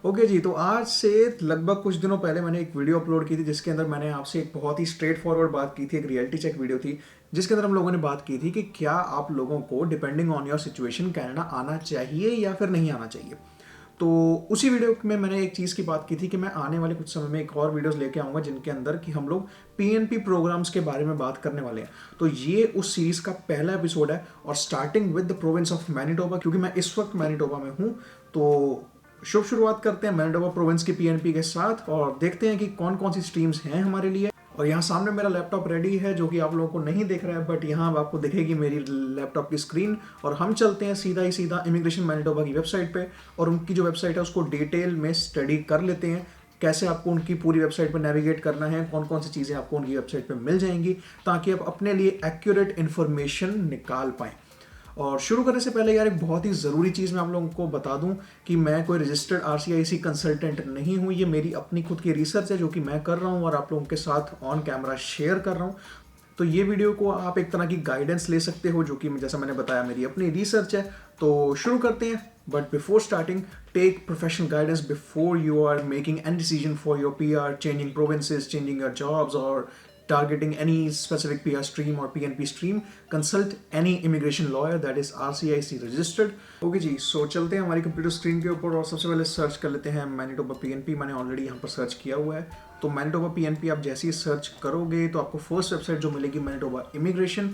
Okay जी, तो आज से लगभग कुछ दिनों पहले मैंने एक वीडियो अपलोड की थी जिसके अंदर मैंने आपसे एक बहुत ही स्ट्रेट फॉरवर्ड बात की थी। एक रियलिटी चेक वीडियो थी जिसके अंदर हम लोगों ने बात की थी कि क्या आप लोगों को depending on your situation Canada आना चाहिए या फिर नहीं आना चाहिए। तो उसी वीडियो में मैंने एक चीज़ की बात की थी कि मैं आने वाले कुछ समय में एक और वीडियोस लेके आऊँगा जिनके अंदर कि हम लोग पीएनपी प्रोग्राम्स के बारे में बात करने वाले हैं। तो ये उस सीरीज़ का पहला एपिसोड है और starting with the province of Manitoba, क्योंकि मैं इस वक्त मैनिटोबा में हूँ। तो शुभ शुरुआत करते हैं मैनिटोबा प्रोविंस की पीएनपी के साथ और देखते हैं कि कौन कौन सी स्ट्रीम्स हैं हमारे लिए। और यहाँ सामने मेरा लैपटॉप रेडी है जो कि आप लोगों को नहीं दिख रहा है, बट यहाँ अब आपको दिखेगी मेरी लैपटॉप की स्क्रीन। और हम चलते हैं सीधा ही सीधा इमिग्रेशन मैनिटोबा की वेबसाइट पे और उनकी जो वेबसाइट है उसको डिटेल में स्टडी कर लेते हैं। कैसे आपको उनकी पूरी वेबसाइट पर नेविगेट करना है, कौन कौन सी चीज़ें आपको उनकी वेबसाइट पर मिल जाएंगी ताकि आप अपने लिए एक्यूरेट इन्फॉर्मेशन निकाल पाएँ। और शुरू करने से पहले यार एक बहुत ही ज़रूरी चीज़ मैं आप लोगों को बता दूं कि मैं कोई रजिस्टर्ड आरसीआईसी कंसल्टेंट नहीं हूं। ये मेरी अपनी खुद की रिसर्च है जो कि मैं कर रहा हूं और आप लोगों के साथ ऑन कैमरा शेयर कर रहा हूं। तो ये वीडियो को आप एक तरह की गाइडेंस ले सकते हो जो कि जैसा मैंने बताया मेरी अपनी रिसर्च है। तो शुरू करते हैं, but before starting take professional guidance before you are making any decision for your PR, changing provinces, changing your jobs और targeting any specific PR stream or PNP stream. Consult any immigration lawyer that is RCIC registered. Okay जी, so चलते हैं हमारी computer screen के ऊपर और सबसे पहले सर्च कर लेते हैं मैनिटोबा PNP। मैंने ऑलरेडी यहाँ पर सर्च किया हुआ है। तो मैनिटोबा PNP आप जैसे ही सर्च करोगे तो आपको फर्स्ट वेबसाइट जो मिलेगी मैनिटोबा इमिग्रेशन,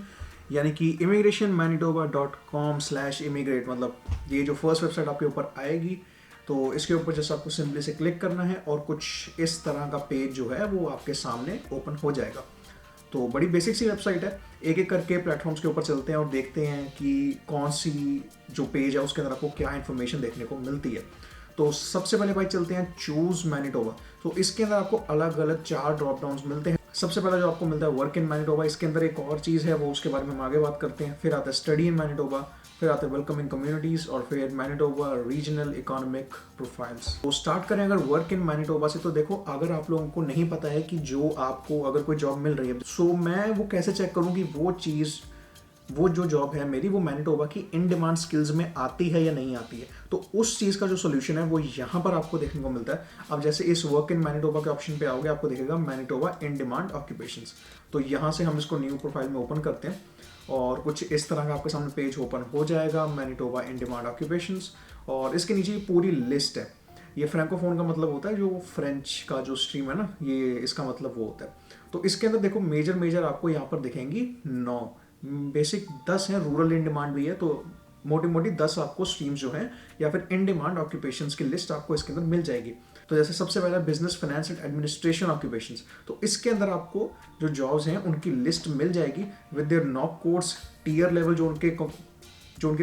यानी कि immigrationmanitoba.com/immigrate, मतलब ये जो फर्स्ट वेबसाइट आपके ऊपर आएगी। तो इसके ऊपर जैसे आपको सिंपली से क्लिक करना है और कुछ इस तरह का पेज जो है वो आपके सामने ओपन हो जाएगा। तो बड़ी बेसिक सी वेबसाइट है। एक एक करके प्लेटफॉर्म्स के ऊपर चलते हैं और देखते हैं कि कौन सी जो पेज है उसके अंदर आपको क्या इन्फॉर्मेशन देखने को मिलती है। तो सबसे पहले भाई चलते हैं चूज मैनिटोबा। तो इसके अंदर आपको अलग अलग 4 ड्रॉप डाउन्स मिलते हैं। सबसे पहला जो आपको मिलता है वर्क इन मैनिटोबा। इसके अंदर एक और चीज़ है वो उसके बारे में हम आगे बात करते हैं। फिर आता है स्टडी इन मैनिटोबा, फिर आते हैं वेलकम इन कम्युनिटीज और फिर मैनिटोबा रीजनल इकोनॉमिक प्रोफाइल्स। तो स्टार्ट करें अगर वर्क इन मैनिटोबा से। तो देखो, अगर आप लोगों को नहीं पता है कि जो आपको अगर कोई जॉब मिल रही है, सो मैं वो कैसे चेक करूँ कि वो जो जॉब है मेरी वो मैनिटोबा की इन डिमांड स्किल्स में आती है या नहीं आती है। तो उस चीज़ का जो सोल्यूशन है वो यहाँ पर आपको देखने को मिलता है। अब जैसे इस वर्क इन मैनिटोबा के ऑप्शन पे आओगे आपको दिखेगा मैनिटोबा इन डिमांड ऑक्यूपेशंस। तो यहाँ से हम इसको न्यू प्रोफाइल में ओपन करते हैं और कुछ इस तरह का आपके सामने पेज ओपन हो जाएगा, मैनिटोबा इन डिमांड ऑक्यूपेशंस। और इसके नीचे पूरी लिस्ट है। ये फ्रैंकोफोन का मतलब होता है, जो फ्रेंच का जो स्ट्रीम है ना, ये इसका मतलब वो होता है। तो इसके अंदर देखो मेजर आपको यहाँ पर दिखेंगी 9, बेसिक 10 है, रूरल इन डिमांड भी है। तो मोटी मोटी 10 आपको स्ट्रीम्स जो हैं या फिर इन डिमांड ऑक्यूपेशंस की लिस्ट आपको इसके अंदर मिल जाएगी। तो जैसे सबसे पहला business finance and administration occupations. तो इसके अंदर आपको जो जॉब्स हैं उनकी लिस्ट मिल जाएगी with their NOC codes, tier level जो उनके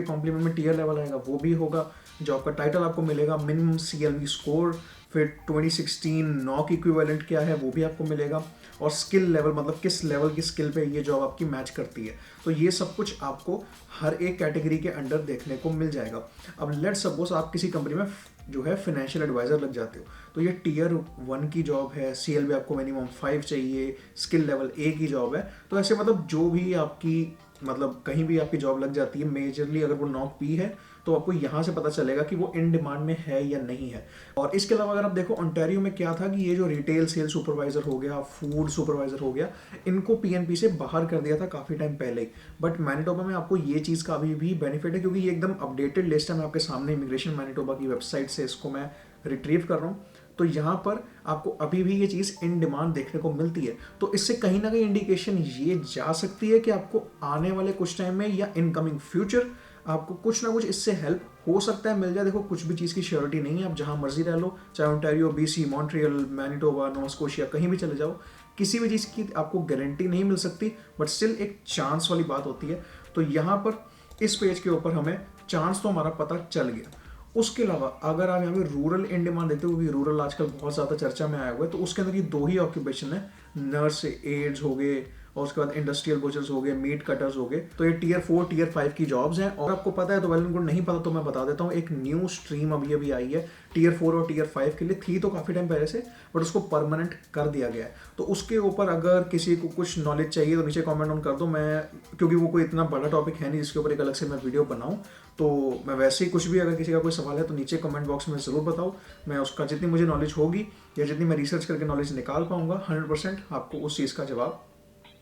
कॉम्प्लीमेंट में टीयर लेवल आएगा वो भी होगा। जॉब का टाइटल आपको मिलेगा, मिनिमम CLV स्कोर, फिर 2016 नॉक इक्विवेलेंट क्या है वो भी आपको मिलेगा, और स्किल लेवल मतलब किस लेवल की स्किल पे ये जॉब आपकी मैच करती है। तो ये सब कुछ आपको हर एक कैटेगरी के अंडर देखने को मिल जाएगा। अब लेट्स सपोज आप किसी कंपनी में जो है फाइनेंशियल एडवाइजर लग जाते हो, तो ये टियर 1 की जॉब है, CLV आपको मिनिमम 5 चाहिए, स्किल लेवल A की जॉब है। तो ऐसे मतलब जो भी आपकी मतलब कहीं भी आपकी जॉब लग जाती है, मेजरली अगर वो नॉक P है तो आपको यहाँ से पता चलेगा कि वो इन डिमांड में है या नहीं है। और इसके अलावा अगर आप देखो ओंटारियो में क्या था कि ये जो रिटेल सेल सुपरवाइजर हो गया, फूड सुपरवाइजर हो गया, इनको PNP से बाहर कर दिया था काफ़ी टाइम पहले ही। बट मैनिटोबा में आपको ये चीज़ का अभी भी बेनिफिट है क्योंकि ये एकदम अपडेटेड लिस्ट है। मैं आपके सामने इमिग्रेशन मैनिटोबा की वेबसाइट से इसको मैं रिट्रीव कर रहा हूँ। तो यहाँ पर आपको अभी भी ये चीज़ इन डिमांड देखने को मिलती है। तो इससे कहीं ना कहीं इंडिकेशन ये जा सकती है कि आपको आने वाले कुछ टाइम में या इनकमिंग फ्यूचर आपको कुछ ना कुछ इससे हेल्प हो सकता है मिल जाए। देखो, कुछ भी चीज़ की श्योरिटी नहीं है, आप जहाँ मर्जी रह लो, चाहे Ontario, BC, Montreal, Manitoba, Nova Scotia, कहीं भी चले जाओ, किसी भी चीज़ की आपको गारंटी नहीं मिल सकती, बट स्टिल एक चांस वाली बात होती है। तो यहाँ पर इस पेज के ऊपर हमें चांस तो हमारा पता चल गया। उसके अलावा अगर आप यहाँ पे रूरल इन डिमांड देते हो, क्योंकि रूरल आजकल बहुत ज़्यादा चर्चा में आया हुआ है, तो उसके अंदर ये 2 ही ऑक्यूपेशन है, नर्स एड्स हो गए और उसके बाद इंडस्ट्रियल बुचर्स हो गए, मीट कटर्स हो गए। तो ये टियर 4 टियर 5 की जॉब्स हैं। और आपको पता है तो वेल एंड गुड, नहीं पता तो मैं बता देता हूँ, एक न्यू स्ट्रीम अभी अभी आई है टियर 4 और टियर 5 के लिए, थी तो काफ़ी टाइम पहले से, बट उसको परमानेंट कर दिया गया है। तो उसके ऊपर अगर किसी को कुछ नॉलेज चाहिए तो नीचे कॉमेंट ऑन कर दो। मैं, क्योंकि वो कोई इतना बड़ा टॉपिक है नहीं जिसके ऊपर एक अलग से मैं वीडियो बनाऊँ, तो मैं वैसे ही कुछ भी अगर किसी का कोई सवाल है तो नीचे कमेंट बॉक्स में ज़रूर बताओ। मैं उसका जितनी मुझे नॉलेज होगी या जितनी मैं रिसर्च करके नॉलेज निकाल पाऊंगा 100% आपको उस चीज़ का जवाब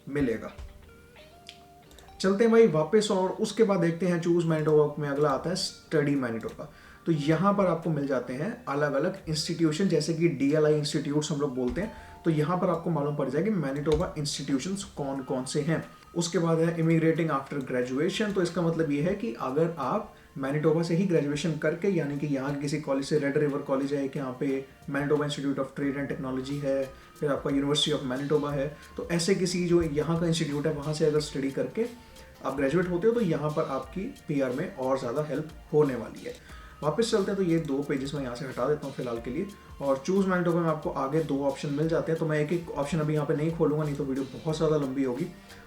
मिलेगा। चलते हैं भाई वापस, और उसके बाद देखते हैं चूज मैनिटोबा में अगला आता है स्टडी मैनिटोबा। तो यहाँ पर आपको मिल जाते हैं अलग अलग इंस्टीट्यूशन, जैसे कि DLI इंस्टीट्यूट्स हम लोग बोलते हैं। तो यहाँ पर आपको मालूम पड़ जाएगा मैनिटोबा इंस्टीट्यूशंस कौन कौन से हैं। उसके बाद है इमिग्रेटिंग आफ्टर ग्रेजुएशन। तो इसका मतलब ये है कि अगर आप मैनिटोबा से ही ग्रेजुएशन करके, यानी कि यहाँ किसी कॉलेज से, रेड रिवर कॉलेज है कि यहाँ पे Manitoba institute of trade and technology है, फिर आपका यूनिवर्सिटी ऑफ मैनिटोबा है, तो ऐसे किसी जो यहाँ का इंस्टीट्यूट है वहाँ से अगर स्टडी करके आप ग्रेजुएट होते हो तो यहाँ पर आपकी PR में और ज़्यादा हेल्प होने वाली है। वापस चलते हैं, तो ये 2 पेजेस मैं यहाँ से हटा देता हूँ फिलहाल के लिए, और चूज मैनिटोबा में आपको आगे 2 ऑप्शन मिल जाते हैं। तो मैं एक एक ऑप्शन अभी यहाँ पे नहीं खोलूंगा, नहीं तो वीडियो बहुत ज़्यादा लंबी होगी।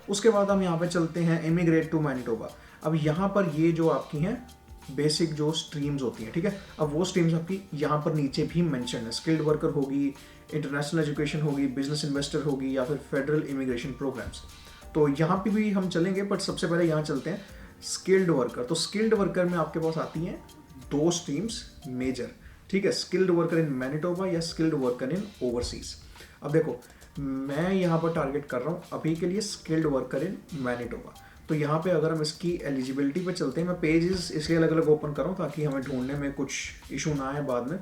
उसके बाद हम यहाँ पे चलते हैं इमिग्रेट टू मैनिटोबा। अब यहाँ पर ये जो आपकी हैं बेसिक जो स्ट्रीम्स होती हैं, ठीक है, अब वो स्ट्रीम्स आपकी यहाँ पर नीचे भी मेंशन है। स्किल्ड वर्कर होगी, इंटरनेशनल एजुकेशन होगी, बिजनेस इन्वेस्टर होगी, या फिर फेडरल इमिग्रेशन प्रोग्राम्स। तो यहाँ पे भी हम चलेंगे, बट सबसे पहले यहाँ चलते हैं स्किल्ड वर्कर। तो स्किल्ड वर्कर में आपके पास आती हैं 2 स्ट्रीम्स मेजर, ठीक है, स्किल्ड वर्कर इन मैनिटोबा या स्किल्ड वर्कर इन ओवरसीज। अब देखो, मैं यहाँ पर टारगेट कर रहा हूँ अभी के लिए स्किल्ड वर्कर इन मैनिटोबा। तो यहाँ पे अगर हम इसकी एलिजिबिलिटी पे चलते हैं, मैं पेजेस इसलिए अलग अलग ओपन कर रहा हूँ ताकि हमें ढूंढने में कुछ इशू ना आए बाद में।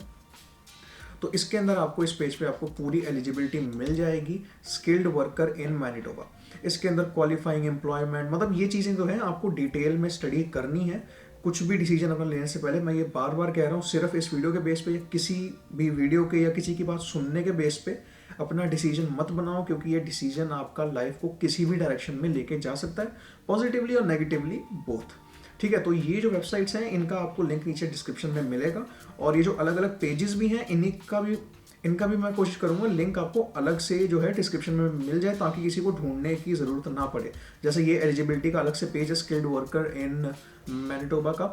तो इसके अंदर आपको इस पेज पे आपको पूरी एलिजिबिलिटी मिल जाएगी स्किल्ड वर्कर इन मैनिटोबा। इसके अंदर क्वालिफाइंग एम्प्लॉयमेंट, मतलब ये चीज़ें जो है आपको डिटेल में स्टडी करनी है। कुछ भी डिसीजन अपना लेने से पहले, मैं ये बार बार कह रहा हूँ, सिर्फ इस वीडियो के बेस पे या किसी भी वीडियो के या किसी की बात सुनने के बेस पे अपना डिसीजन मत बनाओ, क्योंकि ये डिसीजन आपका लाइफ को किसी भी डायरेक्शन में लेके जा सकता है, पॉजिटिवली और नेगेटिवली बोथ, ठीक है। तो ये जो वेबसाइट्स हैं इनका आपको लिंक नीचे डिस्क्रिप्शन में मिलेगा, और ये जो अलग अलग पेजेस भी हैं इनका भी मैं कोशिश करूंगा लिंक आपको अलग से जो है डिस्क्रिप्शन में मिल जाए, ताकि किसी को ढूंढने की ज़रूरत ना पड़े। जैसे ये एलिजिबिलिटी का अलग से पेज है स्किल्ड वर्कर इन मैनिटोबा का,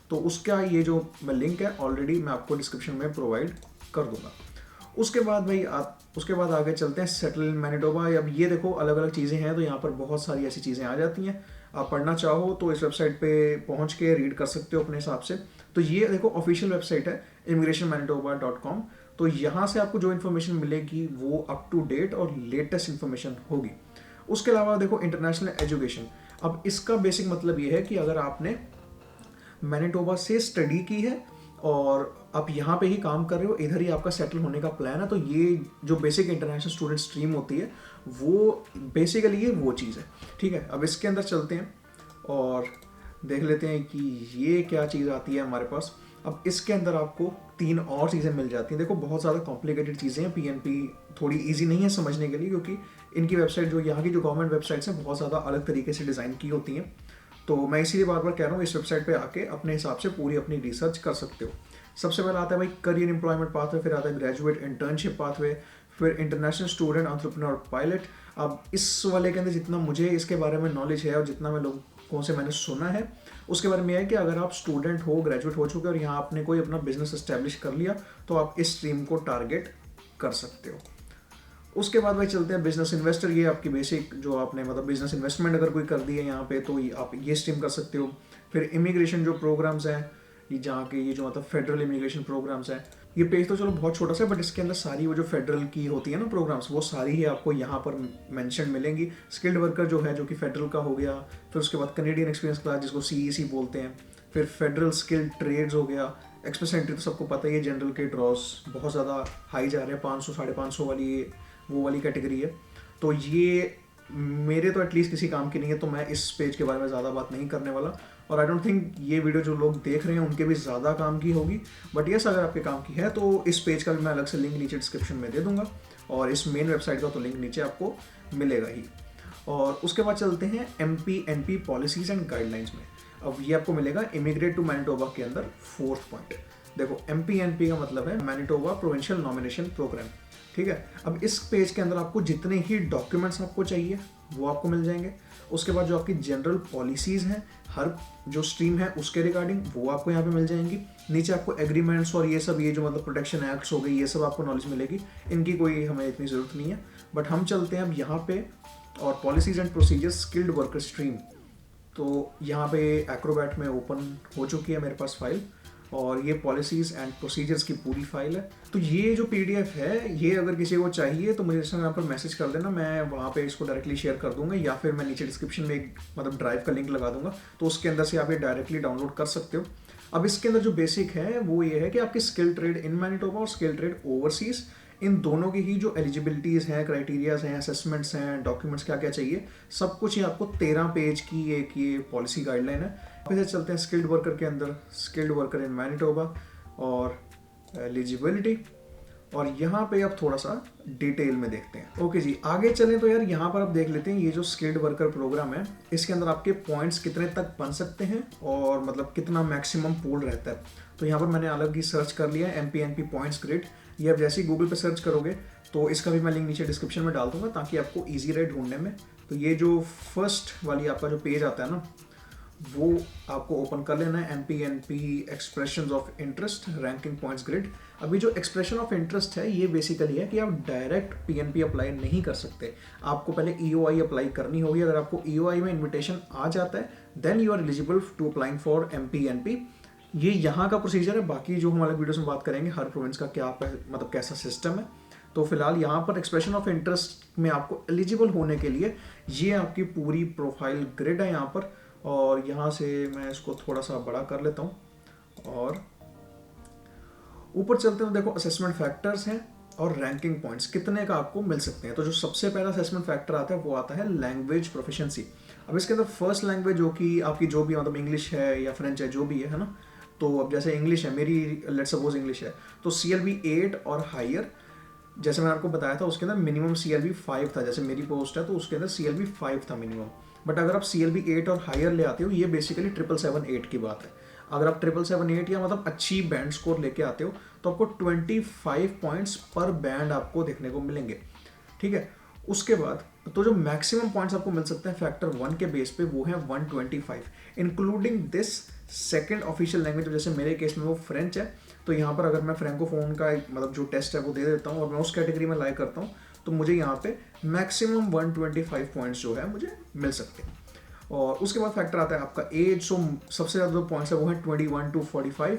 तो उसका ये जो लिंक है ऑलरेडी मैं आपको डिस्क्रिप्शन में प्रोवाइड कर दूंगा। उसके बाद भाई उसके बाद आगे चलते हैं सेटल इन मैनिटोबा। अब ये देखो अलग अलग चीज़ें हैं, तो यहाँ पर बहुत सारी ऐसी चीज़ें आ जाती हैं। आप पढ़ना चाहो तो इस वेबसाइट पे पहुँच के रीड कर सकते हो अपने हिसाब से। तो ये देखो ऑफिशियल वेबसाइट है immigrationmanitoba.com। तो यहाँ से आपको जो इन्फॉर्मेशन मिलेगी वो अप टू डेट और लेटेस्ट इन्फॉर्मेशन होगी। उसके अलावा देखो इंटरनेशनल एजुकेशन। अब इसका बेसिक मतलब ये है कि अगर आपने मैनिटोबा से स्टडी की है और आप यहाँ पे ही काम कर रहे हो, इधर ही आपका सेटल होने का प्लान है, तो ये जो बेसिक इंटरनेशनल स्टूडेंट स्ट्रीम होती है वो बेसिकली ये वो चीज़ है, ठीक है। अब इसके अंदर चलते हैं और देख लेते हैं कि ये क्या चीज़ आती है हमारे पास। अब इसके अंदर आपको 3 और चीज़ें मिल जाती हैं। देखो बहुत ज़्यादा कॉम्प्लिकेटेड चीज़ें हैं, PNP थोड़ी इजी नहीं है समझने के लिए, क्योंकि इनकी वेबसाइट जो यहाँ की जो गवर्नमेंट वेबसाइट्स हैं बहुत ज़्यादा अलग तरीके से डिज़ाइन की होती हैं। तो मैं इसीलिए बार बार कह रहा हूँ इस वेबसाइट पे आके अपने हिसाब से पूरी अपनी रिसर्च कर सकते हो। सबसे पहले आता है भाई करियर एम्प्लॉयमेंट पाथवे, फिर आता है ग्रेजुएट इंटर्नशिप पाथवे, फिर इंटरनेशनल स्टूडेंट एंटरप्रेन्योर पायलट। अब इस वाले के अंदर जितना मुझे इसके बारे में नॉलेज है और जितना मैं लोगों से मैंने सुना है उसके बारे में है कि अगर आप स्टूडेंट हो, ग्रेजुएट हो चुके और यहाँ आपने कोई अपना बिजनेस एस्टेब्लिश कर लिया तो आप इस स्ट्रीम को टारगेट कर सकते हो। उसके बाद भाई चलते हैं बिजनेस इन्वेस्टर। ये आपकी बेसिक जो आपने मतलब बिजनेस इन्वेस्टमेंट अगर कोई कर दी है यहाँ पे तो आप ये स्ट्रीम कर सकते हो। फिर इमिग्रेशन जो प्रोग्राम्स हैं, ये जहाँ के ये जो मतलब फेडरल इमिग्रेशन प्रोग्राम्स हैं, ये पेज तो चलो बहुत छोटा सा है बट इसके अंदर सारी वो जो फेडरल की होती है ना प्रोग्राम्स, वो सारी ही आपको यहाँ पर मेंशन मिलेंगी। स्किल्ड वर्कर जो है जो कि फेडरल का हो गया, फिर उसके बाद कैनेडियन एक्सपीरियंस क्लास जिसको CEC बोलते हैं, फिर फेडरल स्किल्ड ट्रेड्स हो गया। एक्सप्रेस एंट्री तो सबको पता ही है, जनरल के ड्रॉस बहुत ज़्यादा हाई जा रहे हैं, 500 550 वाली वो वाली कैटेगरी है। तो ये मेरे तो एटलीस्ट किसी काम की नहीं है, तो मैं इस पेज के बारे में ज़्यादा बात नहीं करने वाला। और आई डोंट थिंक ये वीडियो जो लोग देख रहे हैं उनके भी ज़्यादा काम की होगी, बट यस अगर आपके काम की है तो इस पेज का भी मैं अलग से लिंक नीचे डिस्क्रिप्शन में दे दूंगा, और इस मेन वेबसाइट का तो लिंक नीचे आपको मिलेगा ही। और उसके बाद चलते हैं MP-NP पॉलिसीज़ एंड गाइडलाइंस में। अब ये आपको मिलेगा इमिग्रेट टू मैनिटोबा के अंदर 4th पॉइंट। देखो MP-NP का मतलब है मैनिटोबा प्रोविंशियल नॉमिनेशन प्रोग्राम। ठीक है। अब इस पेज के अंदर आपको जितने ही डॉक्यूमेंट्स आपको चाहिए वो आपको मिल जाएंगे। उसके बाद जो आपकी जनरल पॉलिसीज़ हैं हर जो स्ट्रीम है उसके रिगार्डिंग वो आपको यहाँ पे मिल जाएंगी। नीचे आपको एग्रीमेंट्स और ये सब, ये जो मतलब प्रोटेक्शन एक्ट्स हो गई, ये सब आपको नॉलेज मिलेगी। इनकी कोई हमें इतनी ज़रूरत नहीं है। बट हम चलते हैं अब यहाँ पे, और policies and procedures skilled worker stream. तो यहाँ पे एक्रोबैट में ओपन हो चुकी है मेरे पास फाइल, और ये पॉलिसीज़ एंड प्रोसीजर्स की पूरी फाइल है। तो ये जो पीडीएफ है, ये अगर किसी को चाहिए तो मुझे इंस्टाग्राम पर मैसेज कर देना, मैं वहाँ पे इसको डायरेक्टली शेयर कर दूंगा, या फिर मैं नीचे डिस्क्रिप्शन में एक मतलब ड्राइव का लिंक लगा दूंगा, तो उसके अंदर से आप ये डायरेक्टली डाउनलोड कर सकते हो। अब इसके अंदर जो बेसिक है वो ये है कि आपकी स्किल ट्रेड इन मैनिटोबा और स्किल ट्रेड ओवरसीज, इन दोनों की ही जो एलिजिबिलिटीज़ हैं, क्राइटेरियाज हैं, असेसमेंट्स हैं, डॉक्यूमेंट्स क्या क्या चाहिए, सब कुछ ही आपको 13 पेज की एक ये पॉलिसी गाइडलाइन है। फिर चलते हैं स्किल्ड वर्कर के अंदर, स्किल्ड वर्कर इन मैनिटोबा और एलिजिबिलिटी, और यहाँ पे अब थोड़ा सा डिटेल में देखते हैं। ओके जी, आगे चलें तो यार यहाँ पर आप देख लेते हैं ये जो स्किल्ड वर्कर प्रोग्राम है, इसके अंदर आपके पॉइंट्स कितने तक बन सकते हैं और मतलब कितना मैक्सिमम पूल रहता है। तो यहाँ पर मैंने अलग ही सर्च कर लिया है MPNP पॉइंट्स ग्रिड। ये आप जैसे ही गूगल पे सर्च करोगे तो इसका भी मैं लिंक नीचे डिस्क्रिप्शन में डाल दूंगा ताकि आपको ईजी रहे ढूंढने में। तो ये जो फर्स्ट वाली आपका जो पेज आता है ना, वो आपको ओपन कर लेना है, MPNP expressions of interest ranking points grid. अभी जो एक्सप्रेशन ऑफ इंटरेस्ट है ये बेसिकली है कि आप डायरेक्ट PNP अप्लाई नहीं कर सकते, आपको पहले EOI अप्लाई करनी होगी। अगर आपको EOI में इन्विटेशन आ जाता है then you are eligible to applying for MPNP। ये यहाँ का प्रोसीजर है, बाकी जो हमारे वीडियोस में बात करेंगे हर प्रोविंस का क्या मतलब कैसा सिस्टम है। तो फिलहाल यहाँ पर एक्सप्रेशन ऑफ इंटरेस्ट में आपको एलिजिबल होने के लिए ये आपकी पूरी प्रोफाइल ग्रिड है यहाँ पर, और यहाँ से मैं इसको थोड़ा सा बड़ा कर लेता हूँ और ऊपर चलते हैं। देखो असेसमेंट फैक्टर्स हैं और रैंकिंग पॉइंट्स कितने का आपको मिल सकते हैं। तो जो सबसे पहला असेसमेंट फैक्टर आता है वो आता है लैंग्वेज प्रोफिशिएंसी। अब इसके अंदर फर्स्ट लैंग्वेज जो कि आपकी जो भी मतलब इंग्लिश है या फ्रेंच है जो भी है ना, तो अब जैसे इंग्लिश है मेरी, लेट्स सपोज इंग्लिश है, तो CLB 8 और हायर, जैसे मैंने आपको बताया था उसके अंदर मिनिमम CLB 5 था। जैसे मेरी पोस्ट है तो उसके अंदर CLB 5 था मिनिमम। बट अगर आप CLB 8 और हायर ले आते हो, ये बेसिकली 777-8 की बात है। अगर आप 777-8 या मतलब अच्छी बैंड स्कोर लेके आते हो तो आपको 25 पॉइंट्स पर बैंड आपको देखने को मिलेंगे। ठीक है, उसके बाद तो जो मैक्सिमम पॉइंट्स आपको मिल सकते हैं फैक्टर 1 के बेस पे वो है 125, including this second official language. जैसे मेरे केस में वो फ्रेंच है, तो यहाँ पर अगर मैं फ्रैंकोफोन का मतलब जो टेस्ट है वो दे देता हूँ और मैं उस कैटेगरी में लाइक करता हूँ, तो मुझे यहाँ पे मैक्सिमम 125 पॉइंट्स जो है मुझे मिल सकते हैं। और उसके बाद फैक्टर आता है आपका एज। सो सबसे ज़्यादा जो पॉइंट्स है वो है 21 to 45,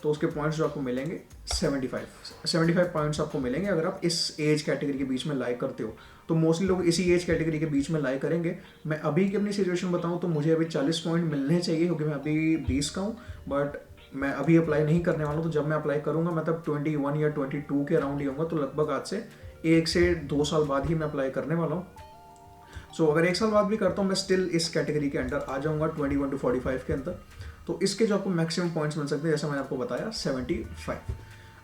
तो उसके पॉइंट्स जो आपको मिलेंगे 75 पॉइंट्स आपको मिलेंगे अगर आप इस एज कैटेगरी के बीच में लाइक करते हो। तो मोस्टली लोग इसी एज कैटेगरी के बीच में लाइक करेंगे। मैं अभी की अपनी सिचुएशन बताऊं तो मुझे अभी 40 पॉइंट मिलने चाहिए, क्योंकि मैं अभी 20 का हूँ, बट मैं अभी अप्लाई नहीं करने वाला हूँ। तो जब मैं अप्लाई करूँगा मैं तब 21 या 22 के अराउंड ही होगा, तो लगभग आज से 1 से 2 साल बाद ही मैं अप्लाई करने वाला हूँ। सो अगर 1 साल बाद भी करता हूँ मैं स्टिल इस कैटेगरी के अंडर आ जाऊँगा 21 to 45 के अंदर। तो इसके जो आपको मैक्सिमम पॉइंट्स मिल सकते हैं जैसा मैंने आपको बताया 75।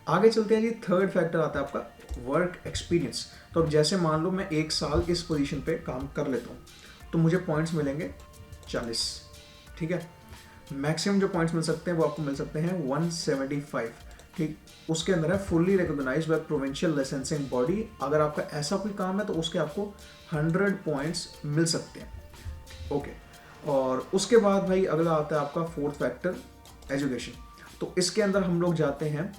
आगे चलते हैं जी, थर्ड फैक्टर आता है आपका वर्क एक्सपीरियंस। तो अब जैसे मान लो मैं 1 साल इस पोजीशन पे काम कर लेता हूँ तो मुझे पॉइंट्स मिलेंगे 40। ठीक है, मैक्सिमम जो पॉइंट्स मिल सकते हैं वो आपको मिल सकते हैं 175। ठीक, उसके अंदर है fully recognised by provincial licensing body. अगर आपका ऐसा कोई काम है तो उसके आपको 100 पॉइंट्स मिल सकते हैं। ओके, और उसके बाद भाई अगला आता है आपका फोर्थ फैक्टर एजुकेशन। तो इसके अंदर हम लोग जाते हैं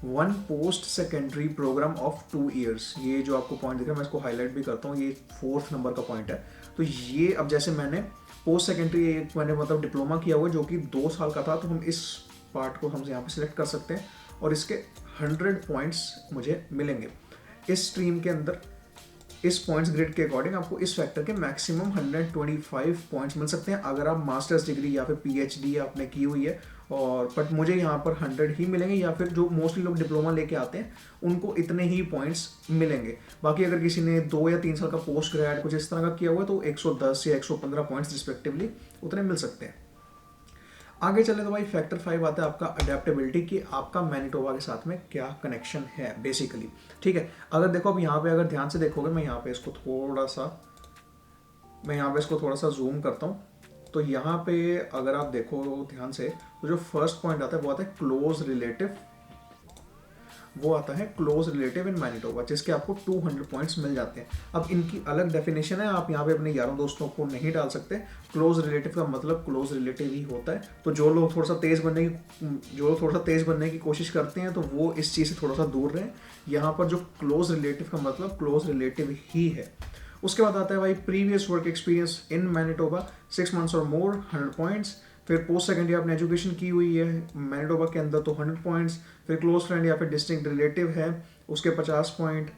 1 post secondary programme of 2 years। ये जो आपको पॉइंट दिख रहा है मैं इसको हाईलाइट भी करता हूँ, ये 4th नंबर का पॉइंट है। तो ये अब जैसे मैंने पोस्ट सेकेंडरी मैंने मतलब डिप्लोमा किया हुआ जो कि 2 साल का था, तो हम इस पार्ट को हम यहाँ पे सिलेक्ट कर सकते हैं और इसके 100 पॉइंट्स मुझे मिलेंगे। इस स्ट्रीम के अंदर इस पॉइंट्स ग्रिड के अकॉर्डिंग आपको इस फैक्टर के मैक्सिमम 125 पॉइंट्स मिल सकते हैं अगर आप मास्टर्स डिग्री या फिर PhD आपने की हुई है। और बट मुझे यहाँ पर 100 ही मिलेंगे, या फिर जो मोस्टली लोग डिप्लोमा लेके आते हैं उनको इतने ही पॉइंट्स मिलेंगे। बाकी अगर किसी ने 2 या 3 साल का पोस्ट ग्रेड कुछ इस तरह का किया हुआ है तो 110 या 115 पॉइंट्स रिस्पेक्टिवली उतने मिल सकते हैं। आगे चले तो भाई फैक्टर 5 आता है आपका अडेप्टेबिलिटी, कि आपका मैनिटोबा के साथ में क्या कनेक्शन है बेसिकली। ठीक है, अगर देखो अब यहाँ पे अगर ध्यान से देखोगे, मैं यहाँ पे इसको थोड़ा सा जूम करता हूँ, तो यहाँ पे अगर आप देखो ध्यान से तो जो फर्स्ट पॉइंट आता है वो आता है क्लोज रिलेटिव वो आता है क्लोज रिलेटिव इन मैनिटोबा, जिसके आपको 200 पॉइंट्स मिल जाते हैं। अब इनकी अलग डेफिनेशन है, आप यहाँ पे अपने यारों दोस्तों को नहीं डाल सकते। क्लोज रिलेटिव का मतलब क्लोज रिलेटिव ही होता है। तो जो लोग थोड़ा सा तेज बनने की कोशिश करते हैं तो वो इस चीज़ से थोड़ा सा दूर रहें। यहाँ पर जो क्लोज रिलेटिव का मतलब क्लोज रिलेटिव ही है। उसके बाद आता है भाई प्रीवियस वर्क एक्सपीरियंस इन मैनिटोबा 6 मंथ्स और मोर, 100 पॉइंट्स। फिर पोस्ट सेकेंडरी आपने एजुकेशन की हुई है मैनिटोबा के अंदर तो 100 पॉइंट्स। फिर क्लोज फ्रेंड या फिर डिस्टिंक्ट रिलेटिव है उसके 50 पॉइंट।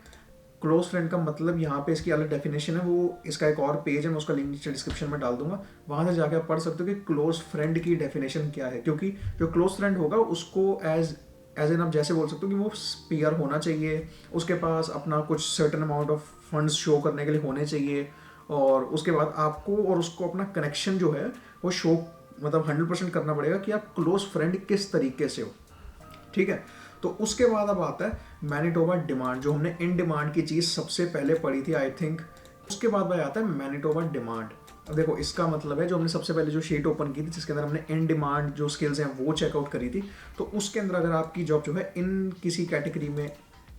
क्लोज फ्रेंड का मतलब यहाँ पे इसकी अलग डेफिनेशन है, वो इसका एक और पेज है, मैं उसका लिंक नीचे डिस्क्रिप्शन में डाल दूंगा, वहाँ से जाके आप पढ़ सकते हो कि क्लोज फ्रेंड की डेफिनेशन क्या है। क्योंकि जो क्लोज फ्रेंड होगा उसको एज एन आप जैसे बोल सकते हो कि वो पीआर होना चाहिए, उसके पास अपना कुछ certain amount of funds show करने के लिए होने चाहिए, और उसके बाद आपको और उसको अपना कनेक्शन जो है वो शो मतलब 100% करना पड़ेगा कि आप क्लोज फ्रेंड किस तरीके से हो। ठीक है, तो उसके बाद अब आता है मैनिटोबा डिमांड, जो हमने इन डिमांड की चीज़ सबसे पहले पढ़ी थी आई थिंक। उसके बाद भाई आता है मैनिटोबा डिमांड। अब देखो इसका मतलब है जो हमने सबसे पहले जो शीट ओपन की थी जिसके अंदर हमने इन डिमांड जो स्किल्स हैं वो चेकआउट करी थी, तो उसके अंदर अगर आपकी जॉब जो है इन किसी कैटेगरी में,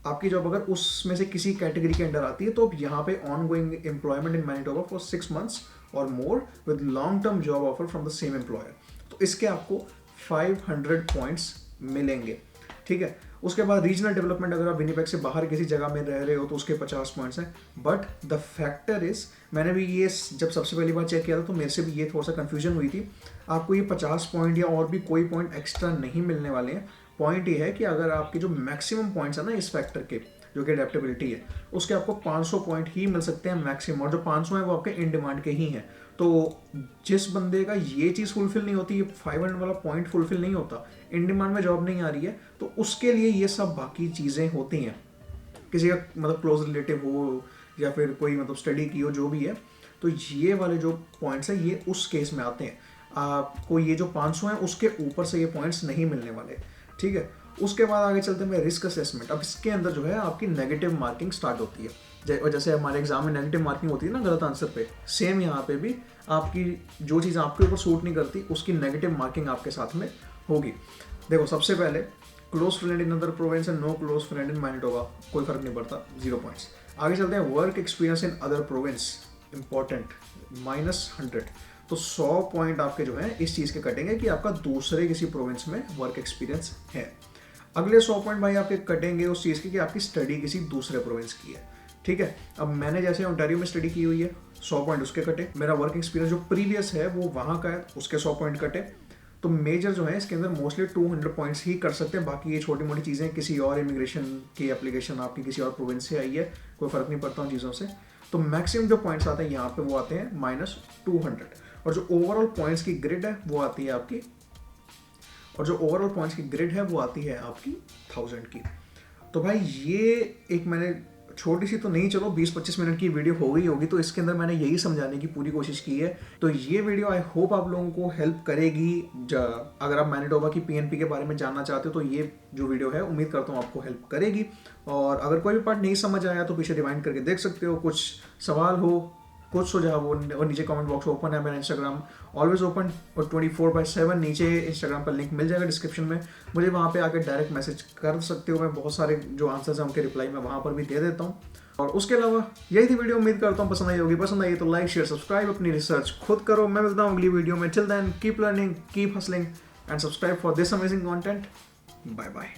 आपकी जॉब अगर उसमें से किसी कैटेगरी के अंडर आती है तो यहाँ पे ongoing employment in Manitoba for 6 months और more with long term job offer from the same employer, तो इसके आपको 500 पॉइंट्स मिलेंगे। ठीक है, उसके बाद रीजनल डेवलपमेंट, अगर आप विनिपेग से बाहर किसी जगह में रह रहे हो तो उसके 50 पॉइंट्स हैं। बट द फैक्टर इज, मैंने भी ये जब सबसे पहली बार चेक किया था तो मेरे से भी ये थोड़ा सा कन्फ्यूजन हुई थी, आपको ये 50 पॉइंट या और भी कोई पॉइंट एक्स्ट्रा नहीं मिलने वाले हैं। पॉइंट ये है कि अगर आपके जो मैक्सिमम पॉइंट्स है ना इस फैक्टर के, जो कि अडेप्टेबिलिटी है, उसके आपको 500 पॉइंट ही मिल सकते हैं मैक्सिमम, और जो 500 हैं वो आपके इन डिमांड के ही हैं। तो जिस बंदे का ये चीज़ फुलफिल नहीं होती, ये 500 वाला पॉइंट फुलफिल नहीं होता, इन डिमांड में जॉब नहीं आ रही है, तो उसके लिए ये सब बाकी चीज़ें होती हैं। किसी का मतलब क्लोज रिलेटिव हो या फिर कोई मतलब स्टडी की हो, जो भी है, तो ये वाले जो पॉइंट्स हैं ये उस केस में आते हैं। आपको ये जो 500 हैं उसके ऊपर से ये पॉइंट्स नहीं मिलने वाले। ठीक है, उसके बाद आगे चलते हैं रिस्क असेसमेंट। अब इसके अंदर जो है आपकी नेगेटिव मार्किंग स्टार्ट होती है, और जैसे हमारे एग्जाम में नेगेटिव मार्किंग होती है ना गलत आंसर पे, सेम यहाँ पे भी आपकी जो चीज़ आपके ऊपर सूट नहीं करती उसकी नेगेटिव मार्किंग आपके साथ में होगी। देखो सबसे पहले close friend in other province and no close friend in Manitoba, कोई फर्क नहीं पड़ता, 0 पॉइंट्स। आगे चलते हैं work experience in other province, important, -100। तो 100 पॉइंट आपके जो है इस चीज़ के कटेंगे कि आपका दूसरे किसी प्रोविंस में वर्क एक्सपीरियंस है। अगले 100 पॉइंट भाई आपके कटेंगे उस चीज़ के कि आपकी स्टडी किसी दूसरे प्रोविंस की है। ठीक है, अब मैंने जैसे ओंटारियो में स्टडी की हुई है, 100 पॉइंट उसके कटे। मेरा वर्क एक्सपीरियंस जो प्रीवियस है वो वहाँ का है, उसके 100 पॉइंट कटे। तो मेजर जो है इसके अंदर मोस्टली 200 पॉइंट्स ही कर सकते हैं। बाकी ये छोटी मोटी चीज़ें, किसी और इमिग्रेशन की एप्लीकेशन आपकी किसी और प्रोविंस से आई है, कोई फ़र्क नहीं पड़ता उन चीज़ों से। तो मैक्सिमम जो पॉइंट्स आते हैं यहाँ पे वो आते हैं -200, और जो ओवरऑल पॉइंट्स की ग्रिड है वो आती है आपकी, और जो ओवरऑल पॉइंट्स की ग्रिड है वो आती है आपकी 1000 की। तो भाई ये एक मैंने छोटी सी तो नहीं, चलो 20-25 मिनट की वीडियो हो गई होगी, तो इसके अंदर मैंने यही समझाने की पूरी कोशिश की है। तो ये वीडियो आई होप आप लोगों को हेल्प करेगी। अगर आप मैनिटोबा की पीएनपी के बारे में जानना चाहते हो तो ये जो वीडियो है उम्मीद करता हूँ आपको हेल्प करेगी। और अगर कोई भी पार्ट नहीं समझ आया तो पीछे रिवाइंड करके देख सकते हो। कुछ सवाल हो, कुछ सुझाव हो, और नीचे कमेंट बॉक्स ओपन है, मेरा इंस्टाग्राम ऑलवेज ओपन, और 24/7 नीचे इंस्टाग्राम पर लिंक मिल जाएगा डिस्क्रिप्शन में, मुझे वहाँ पे आकर डायरेक्ट मैसेज कर सकते हो। मैं बहुत सारे जो आंसर्स हैं उनके रिप्लाई मैं वहाँ पर भी दे देता हूँ। और उसके अलावा यही थी वीडियो, उम्मीद करता हूँ पसंद आई होगी। पसंद आई तो लाइक शेयर सब्सक्राइब, अपनी रिसर्च खुद करो। मैं मिलता हूँ अगली वीडियो में। Till then keep learning, keep hustling and subscribe for this amazing content. Bye bye.